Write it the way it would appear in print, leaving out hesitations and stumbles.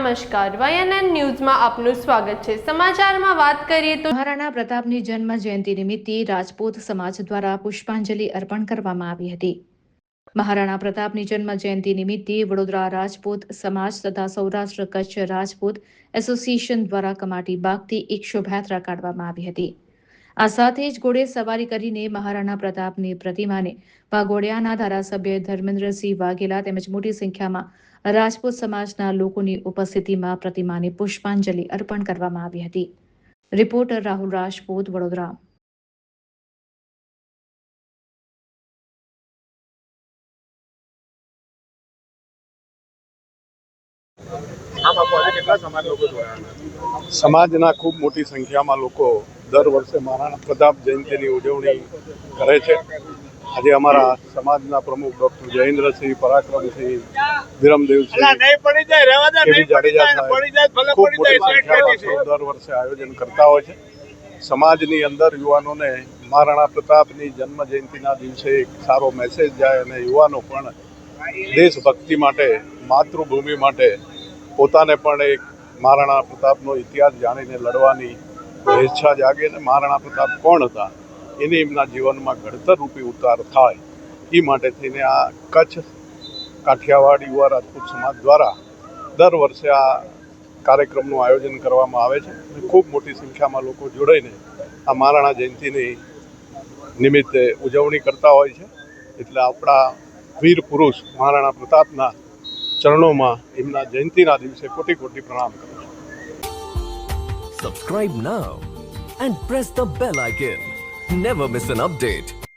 નમસ્કાર, YNN ન્યૂઝમાં આપનું સ્વાગત છે। સમાચારમાં વાત કરીએ તો મહારાણા પ્રતાપની જન્મ જયંતિ નિમિત્તે રાજપૂત સમાજ દ્વારા પુષ્પાંજલિ અર્પણ કરવામાં આવી હતી। મહારાણા પ્રતાપની જન્મ જયંતિ નિમિત્તે વડોદરા રાજપૂત સમાજ તથા સૌરાષ્ટ્ર કચ્છ રાજપૂત એસોસિએશન દ્વારા કમાટી બાગથી એક શોભાયાત્રા કાઢવામાં આવી હતી। આ સાથે જ ઘોડે સવારી કરીને મહારાણા પ્રતાપની પ્રતિમાને વાઘોડિયાના ધારાસભ્ય ધર્મેન્દ્રસિંહ વાઘેલા તેમજ મોટી સંખ્યામાં રાજપૂત સમાજના લોકોની ઉપસ્થિતિમાં પ્રતિમાને પુષ્પાંજલિ અર્પણ કરવામાં આવી હતી। રિપોર્ટર રાહુલ રાજપૂત, વડોદરા। સમાજના ખૂબ મોટી સંખ્યામાં લોકો દર વર્ષે મહારાણા પ્રતાપ જયંતિની ઉજવણી કરે છે। આજે અમારા સમાજના પ્રમુખ ડૉક્ટર જયેન્દ્રસિંહ, પરાક્રમસિંહ, વિરમદેવસિંહ, કેવી જાડેજા સાહેબ ખૂબ મોટી સંખ્યામાં દર વર્ષે આયોજન કરતા હોય છે। સમાજની અંદર યુવાનોને મહારાણા પ્રતાપની જન્મ જયંતિના દિવસે એક સારો મેસેજ જાય અને યુવાનો પણ દેશભક્તિ માટે, માતૃભૂમિ માટે પોતાને પણ એક મહારાણા પ્રતાપનો ઇતિહાસ જાણીને લડવાની ઈચ્છા જાગે અને મહારાણા પ્રતાપ કોણ હતા એની એમના જીવનમાં ઘડતરરૂપી ઉતાર થાય એ માટે થઈને આ કચ્છ કાઠિયાવાડ યુવા રાજપૂત સમાજ દ્વારા દર વર્ષે આ કાર્યક્રમનું આયોજન કરવામાં આવે છે અને ખૂબ મોટી સંખ્યામાં લોકો જોડાઈને આ મહારાણા જયંતિની નિમિત્તે ઉજવણી કરતા હોય છે। એટલે આપણા વીર પુરુષ મહારાણા પ્રતાપના ચરણોમાં એમના જયંતિના દિવસે કોટી કોટી પ્રણામ કરું છું। Subscribe now and press the bell icon. Never miss an update.